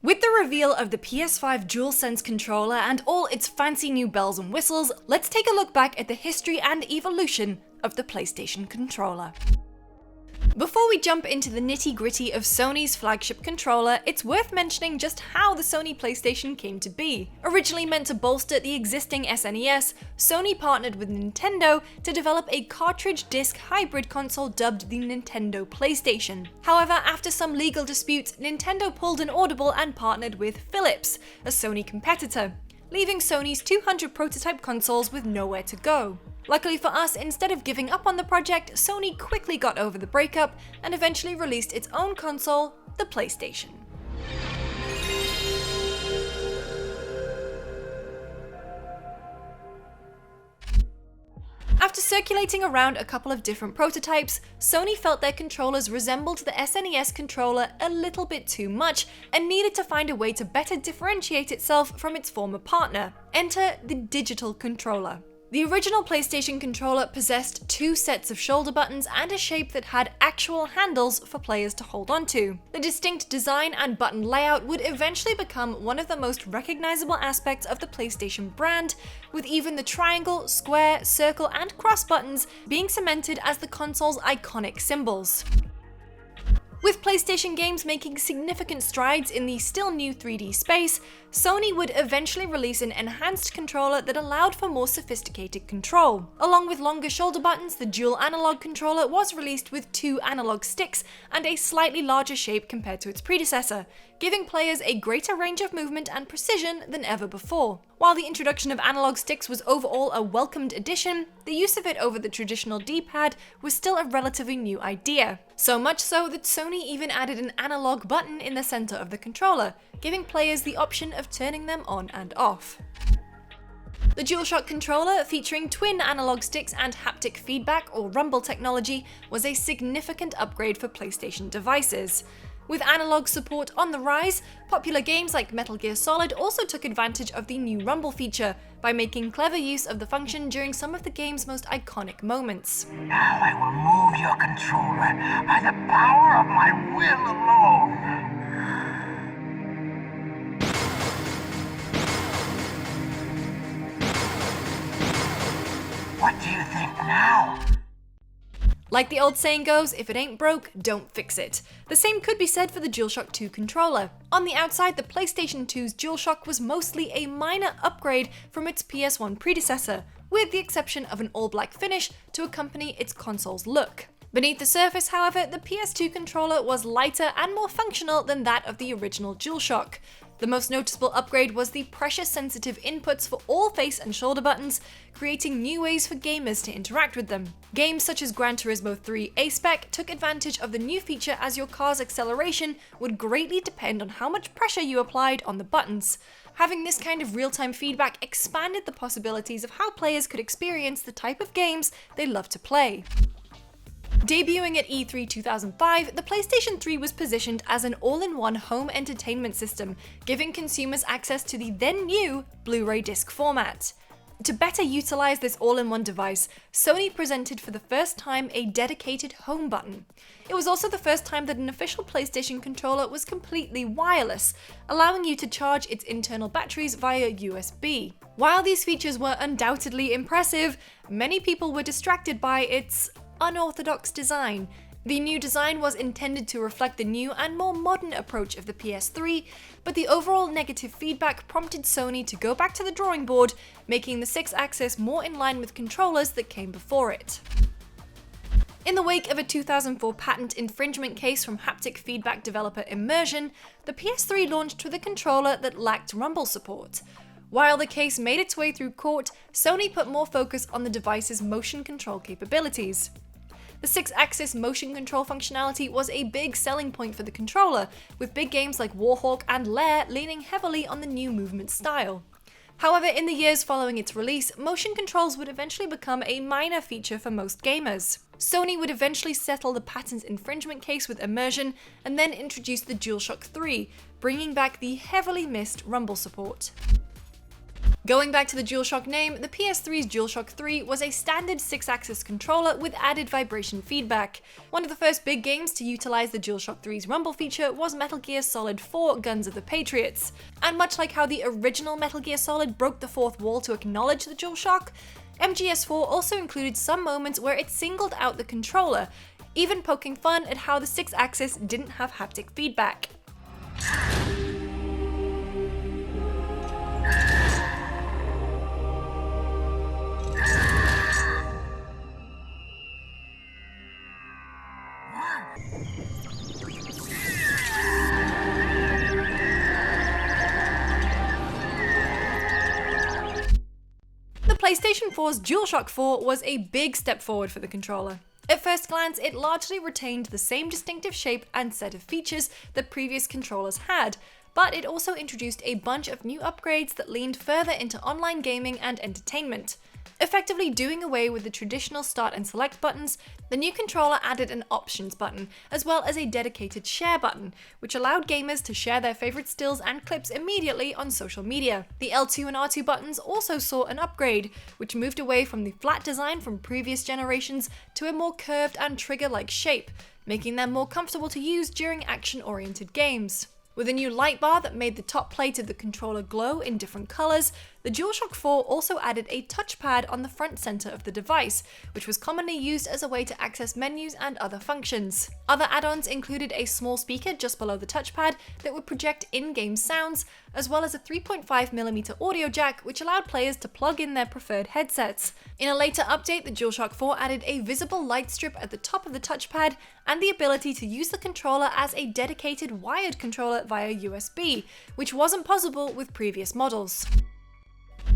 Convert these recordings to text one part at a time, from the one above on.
With the reveal of the PS5 DualSense controller and all its fancy new bells and whistles, let's take a look back at the history and evolution of the PlayStation controller. Before we jump into the nitty-gritty of Sony's flagship controller, it's worth mentioning just how the Sony PlayStation came to be. Originally meant to bolster the existing SNES, Sony partnered with Nintendo to develop a cartridge disc hybrid console dubbed the Nintendo PlayStation. However, after some legal disputes, Nintendo pulled an audible and partnered with Philips, a Sony competitor, leaving Sony's 200 prototype consoles with nowhere to go. Luckily for us, instead of giving up on the project, Sony quickly got over the breakup and eventually released its own console, the PlayStation. After circulating around a couple of different prototypes, Sony felt their controllers resembled the SNES controller a little bit too much and needed to find a way to better differentiate itself from its former partner. Enter the digital controller. The original PlayStation controller possessed two sets of shoulder buttons and a shape that had actual handles for players to hold onto. The distinct design and button layout would eventually become one of the most recognizable aspects of the PlayStation brand, with even the triangle, square, circle, and cross buttons being cemented as the console's iconic symbols. With PlayStation games making significant strides in the still new 3D space, Sony would eventually release an enhanced controller that allowed for more sophisticated control. Along with longer shoulder buttons, the dual analog controller was released with two analog sticks and a slightly larger shape compared to its predecessor, giving players a greater range of movement and precision than ever before. While the introduction of analog sticks was overall a welcomed addition, the use of it over the traditional D-pad was still a relatively new idea. So much so that Sony even added an analog button in the center of the controller, giving players the option of turning them on and off. The Dualshock controller, featuring twin analog sticks and haptic feedback or rumble technology, was a significant upgrade for PlayStation devices. With analog support on the rise, popular games like Metal Gear Solid also took advantage of the new rumble feature by making clever use of the function during some of the game's most iconic moments. Now I will move your controller by the power of my will alone. What do you think now? Like the old saying goes, if it ain't broke, don't fix it. The same could be said for the DualShock 2 controller. On the outside, the PlayStation 2's DualShock was mostly a minor upgrade from its PS1 predecessor, with the exception of an all-black finish to accompany its console's look. Beneath the surface, however, the PS2 controller was lighter and more functional than that of the original DualShock. The most noticeable upgrade was the pressure-sensitive inputs for all face and shoulder buttons, creating new ways for gamers to interact with them. Games such as Gran Turismo 3 A-Spec took advantage of the new feature, as your car's acceleration would greatly depend on how much pressure you applied on the buttons. Having this kind of real-time feedback expanded the possibilities of how players could experience the type of games they love to play. Debuting at E3 2005, the PlayStation 3 was positioned as an all-in-one home entertainment system, giving consumers access to the then-new Blu-ray disc format. To better utilize this all-in-one device, Sony presented for the first time a dedicated home button. It was also the first time that an official PlayStation controller was completely wireless, allowing you to charge its internal batteries via USB. While these features were undoubtedly impressive, many people were distracted by its unorthodox design. The new design was intended to reflect the new and more modern approach of the PS3, but the overall negative feedback prompted Sony to go back to the drawing board, making the Sixaxis more in line with controllers that came before it. In the wake of a 2004 patent infringement case from haptic feedback developer Immersion, the PS3 launched with a controller that lacked rumble support. While the case made its way through court, Sony put more focus on the device's motion control capabilities. The Sixaxis motion control functionality was a big selling point for the controller, with big games like Warhawk and Lair leaning heavily on the new movement style. However, in the years following its release, motion controls would eventually become a minor feature for most gamers. Sony would eventually settle the patent infringement case with Immersion and then introduce the DualShock 3, bringing back the heavily missed rumble support. Going back to the Dualshock name, the PS3's Dualshock 3 was a standard Sixaxis controller with added vibration feedback. One of the first big games to utilize the Dualshock 3's rumble feature was Metal Gear Solid 4: Guns of the Patriots. And much like how the original Metal Gear Solid broke the fourth wall to acknowledge the Dualshock, MGS4 also included some moments where it singled out the controller, even poking fun at how the Sixaxis didn't have haptic feedback. The PlayStation 4's Dualshock 4 was a big step forward for the controller. At first glance, it largely retained the same distinctive shape and set of features that previous controllers had, but it also introduced a bunch of new upgrades that leaned further into online gaming and entertainment. Effectively doing away with the traditional start and select buttons, the new controller added an options button, as well as a dedicated share button, which allowed gamers to share their favorite stills and clips immediately on social media. The L2 and R2 buttons also saw an upgrade, which moved away from the flat design from previous generations to a more curved and trigger-like shape, making them more comfortable to use during action-oriented games. With a new light bar that made the top plate of the controller glow in different colors, the Dualshock 4 also added a touchpad on the front center of the device, which was commonly used as a way to access menus and other functions. Other add-ons included a small speaker just below the touchpad that would project in-game sounds, as well as a 3.5mm audio jack which allowed players to plug in their preferred headsets. In a later update, the Dualshock 4 added a visible light strip at the top of the touchpad and the ability to use the controller as a dedicated wired controller via USB, which wasn't possible with previous models.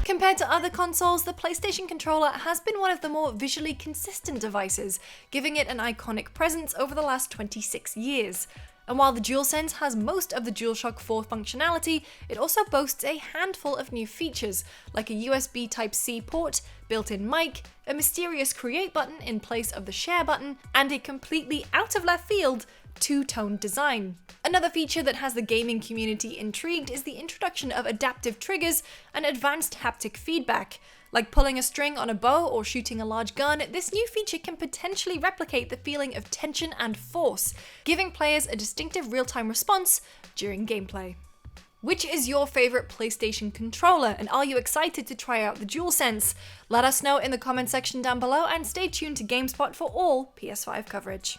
Compared to other consoles, the PlayStation controller has been one of the more visually consistent devices, giving it an iconic presence over the last 26 years. And while the DualSense has most of the Dualshock 4 functionality, it also boasts a handful of new features, like a USB Type-C port, built-in mic, a mysterious create button in place of the share button, and a completely out of left field two-tone design. Another feature that has the gaming community intrigued is the introduction of adaptive triggers and advanced haptic feedback. Like pulling a string on a bow or shooting a large gun, this new feature can potentially replicate the feeling of tension and force, giving players a distinctive real-time response during gameplay. Which is your favorite PlayStation controller, and are you excited to try out the DualSense? Let us know in the comment section down below, and stay tuned to GameSpot for all PS5 coverage.